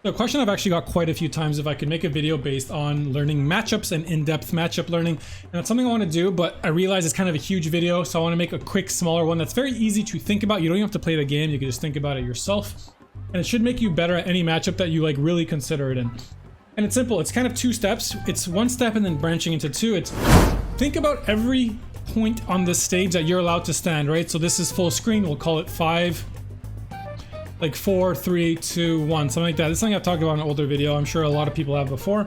The question I've actually got quite a few times if I could make a video based on learning matchups and in-depth matchup learning, and that's something I want to do, but I realize it's kind of a huge video, so I want to make a quick, smaller one that's very easy to think about. You don't even have to play the game, you can just think about it yourself, and it should make you better at any matchup that you like really consider it in. And it's simple, it's kind of two steps. It's one step and then branching into two. It's think about every point on this stage that you're allowed to stand, right? So this is full screen, we'll call it 5, like 4, 3, 2, 1, something like that. This is something I've talked about in an older video. I'm sure a lot of people have before.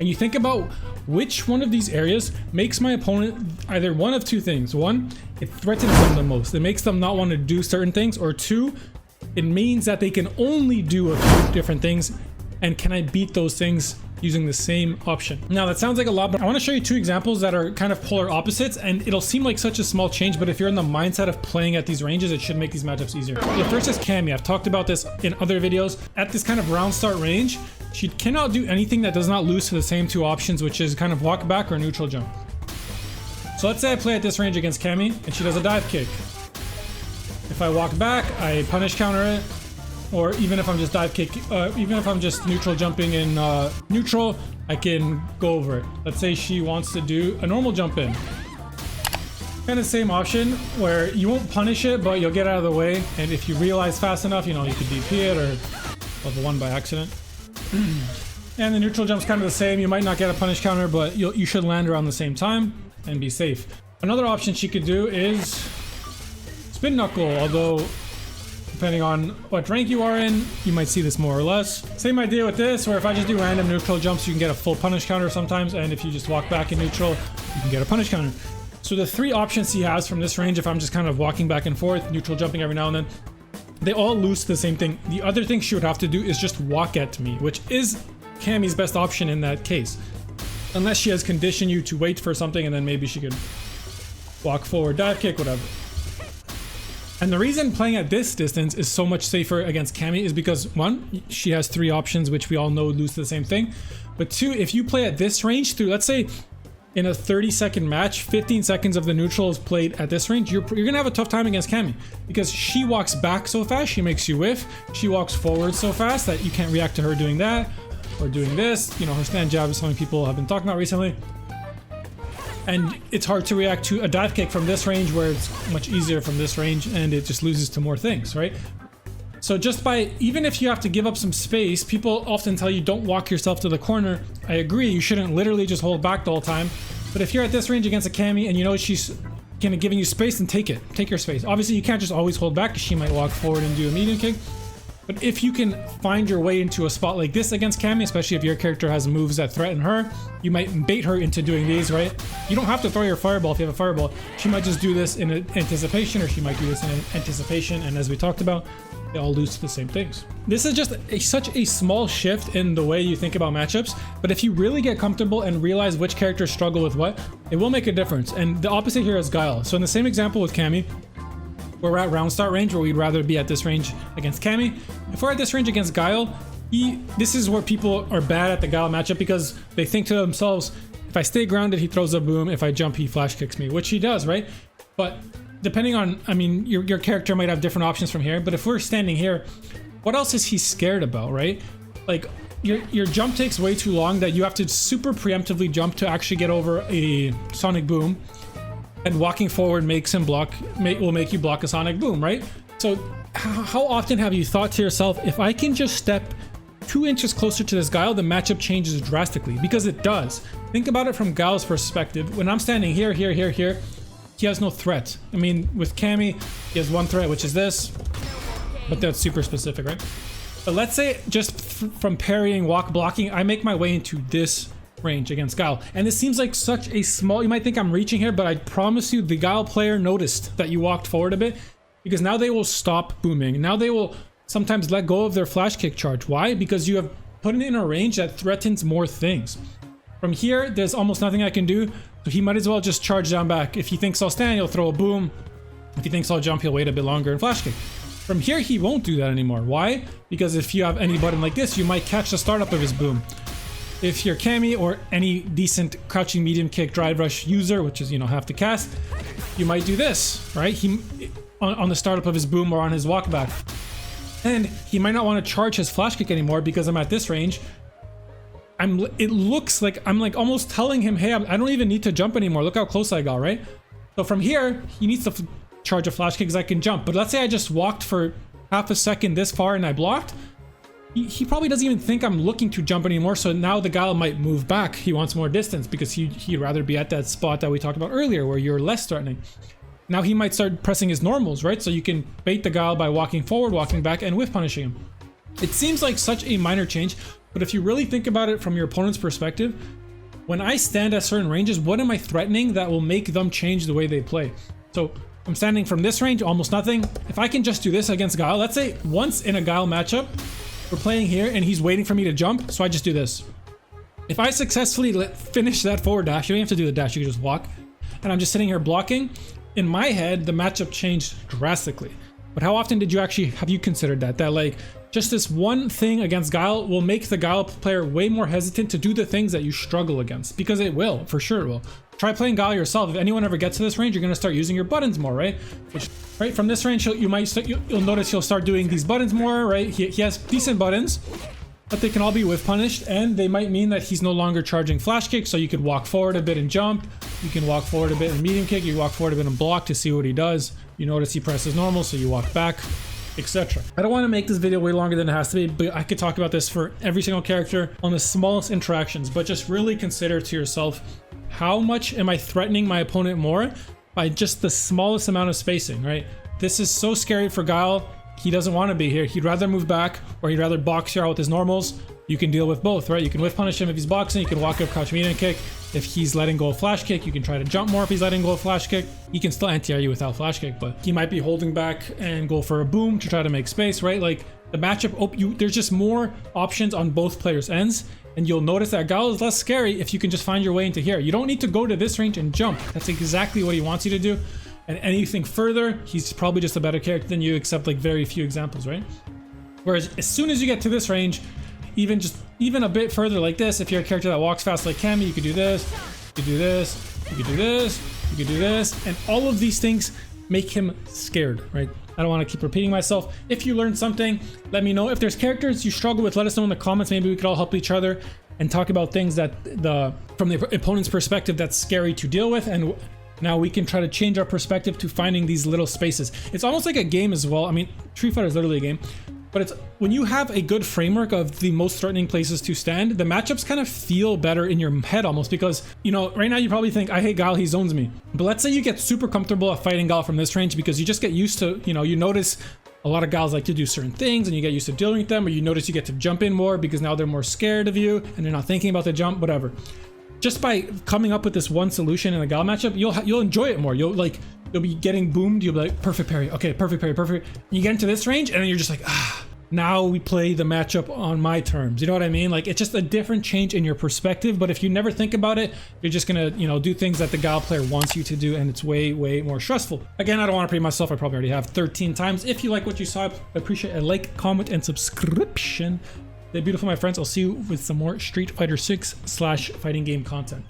And you think about which one of these areas makes my opponent either one of two things. One, it threatens them the most. It makes them not want to do certain things. Or two, it means that they can only do a few different things. And can I beat those things using the same option? Now that sounds like a lot, but I want to show you two examples that are kind of polar opposites, and it'll seem like such a small change, but if you're in the mindset of playing at these ranges, it should make these matchups easier. The first is Cammy. I've talked about this in other videos. At this kind of round start range, she cannot do anything that does not lose to the same two options, which is kind of walk back or neutral jump. So let's say I play at this range against Cammy and she does a dive kick. If I walk back, I punish counter it. Or even if I'm just dive kick, even if I'm just neutral jumping in neutral, I can go over it. Let's say she wants to do a normal jump in. Kind of same option where you won't punish it, but you'll get out of the way. And if you realize fast enough, you know, you could DP it or level 1 by accident. And the neutral jump's kind of the same. You might not get a punish counter, but you should land around the same time and be safe. Another option she could do is spin knuckle, although depending on what rank you are in, you might see this more or less. Same idea with this, where if I just do random neutral jumps, you can get a full punish counter sometimes, and if you just walk back in neutral, you can get a punish counter. So the three options he has from this range, if I'm just kind of walking back and forth, neutral jumping every now and then, they all lose to the same thing. The other thing she would have to do is just walk at me, which is Cammy's best option in that case. Unless she has conditioned you to wait for something, and then maybe she could walk forward, dive kick, whatever. And the reason playing at this distance is so much safer against Cammy is because, one, she has three options, which we all know lose to the same thing. But two, if you play at this range through, let's say, in a 30-second match, 15 seconds of the neutral is played at this range, you're gonna have a tough time against Cammy because she walks back so fast, she makes you whiff. She walks forward so fast that you can't react to her doing that or doing this. You know, her stand jab is something people have been talking about recently. And it's hard to react to a dive kick from this range where it's much easier from this range, and it just loses to more things, right? So just by, even if you have to give up some space, people often tell you don't walk yourself to the corner. I agree, you shouldn't literally just hold back the whole time. But if you're at this range against a Cammy and you know she's kind of giving you space, then take it. Take your space. Obviously you can't just always hold back because she might walk forward and do a medium kick. But if you can find your way into a spot like this against Cammy, especially if your character has moves that threaten her, you might bait her into doing these, right? You don't have to throw your fireball if you have a fireball. She might just do this in anticipation, or she might do this in anticipation, and as we talked about, they all lose to the same things. This is just such a small shift in the way you think about matchups, but if you really get comfortable and realize which characters struggle with what, it will make a difference. And the opposite here is Guile. So in the same example with Cammy, we're at round start range where we'd rather be at this range against Cammy. If we're at this range against Guile, this is where people are bad at the Guile matchup because they think to themselves, if I stay grounded, he throws a boom. If I jump, he flash kicks me, which he does, right? But depending on, I mean, your character might have different options from here, but if we're standing here, what else is he scared about, right? Like, your jump takes way too long that you have to super preemptively jump to actually get over a sonic boom. And walking forward makes him block, will make you block a sonic boom, right? So how often have you thought to yourself, if I can just step 2 inches closer to this Guile, the matchup changes drastically? Because it does. Think about it from Guile's perspective. When I'm standing here, he has no threat. I mean, with Cammy, he has one threat, which is this, but that's super specific, right? But let's say just from parrying, walk blocking, I make my way into this range against Guile, and this seems like such a small, you might think I'm reaching here, but I promise you the Guile player noticed that you walked forward a bit, because now they will stop booming. Now they will sometimes let go of their flash kick charge. Why? Because you have put it in a range that threatens more things. From here, there's almost nothing I can do, so he might as well just charge down back. If he thinks I'll stand, he'll throw a boom. If he thinks I'll jump, he'll wait a bit longer and flash kick. From here, he won't do that anymore. Why? Because if you have any button like this, you might catch the startup of his boom. If you're Cammy or any decent crouching medium kick drive rush user, which is, you know, half the cast, you might do this, right? He on the startup of his boom or on his walk back. And he might not want to charge his flash kick anymore because I'm at this range. It looks like I'm like almost telling him, hey, I don't even need to jump anymore. Look how close I got, right? So from here, he needs to charge a flash kick because I can jump. But let's say I just walked for half a second this far and I blocked. He probably doesn't even think I'm looking to jump anymore. So now the guy might move back. He wants more distance because he'd rather be at that spot that we talked about earlier where you're less threatening. Now he might start pressing his normals, right? So you can bait the guy by walking forward, walking back, and whiff punishing him. It seems like such a minor change, but if you really think about it from your opponent's perspective, when I stand at certain ranges, what am I threatening that will make them change the way they play? So I'm standing from this range, almost nothing. If I can just do this against Guile, let's say once in a Guile matchup, we're playing here and he's waiting for me to jump, so I just do this. If I successfully finish that forward dash, you don't have to do the dash, you can just walk, and I'm just sitting here blocking, in my head, the matchup changed drastically. But how often have you considered that? That like, just this one thing against Guile will make the Guile player way more hesitant to do the things that you struggle against. Because it will, for sure it will. Try playing Guile yourself. If anyone ever gets to this range, you're gonna start using your buttons more, right? Right from this range, you'll notice he'll start doing these buttons more, right? He has decent buttons, but they can all be whiff punished, and they might mean that he's no longer charging flash kicks, so you could walk forward a bit and jump. You can walk forward a bit and medium kick. You walk forward a bit and block to see what he does. You notice he presses normal, so you walk back, etc. I don't want to make this video way longer than it has to be, but I could talk about this for every single character on the smallest interactions, but just really consider to yourself, how much am I threatening my opponent more by just the smallest amount of spacing, right? This is so scary for Guile. He doesn't want to be here. He'd rather move back, or he'd rather box you out with his normals. You can deal with both, right? You can whiff punish him if he's boxing. You can walk up, crouch, medium kick. If he's letting go of flash kick, you can try to jump more if he's letting go of flash kick. He can still anti-air you without flash kick, but he might be holding back and go for a boom to try to make space, right? Like the matchup, there's just more options on both players' ends, and you'll notice that Guile is less scary if you can just find your way into here. You don't need to go to this range and jump. That's exactly what he wants you to do. And anything further, he's probably just a better character than you, except like very few examples, right? Whereas as soon as you get to this range, even a bit further like this, if you're a character that walks fast like Cammy, you could do this, you could do this, you could do this, you could do this, and all of these things make him scared, right? I don't want to keep repeating myself. If you learned something, let me know. If there's characters you struggle with, let us know in the comments. Maybe we could all help each other and talk about things that from the opponent's perspective that's scary to deal with, and now we can try to change our perspective to finding these little spaces. It's almost like a game as well. I mean, Street Fighter is literally a game. But it's when you have a good framework of the most threatening places to stand, the matchups kind of feel better in your head almost, because, you know, right now you probably think, I hate Guile, he zones me. But let's say you get super comfortable at fighting Guile from this range because you just get used to, you know, you notice a lot of Guiles like to do certain things and you get used to dealing with them, or you notice you get to jump in more because now they're more scared of you and they're not thinking about the jump, whatever. Just by coming up with this one solution in a Guile matchup, you'll enjoy it more. You'll be getting boomed, you'll be like, perfect parry, okay, perfect parry, perfect. And you get into this range and then you're just like, now we play the matchup on my terms. You know what I mean? Like, it's just a different change in your perspective, but if you never think about it, you're just gonna, you know, do things that the Guile player wants you to do, and it's way, way more stressful. Again, I don't want to repeat myself. I probably already have 13 times. If you like what you saw, I appreciate a like, comment, and subscription. Stay beautiful, my friends. I'll see you with some more Street Fighter 6 / fighting game content.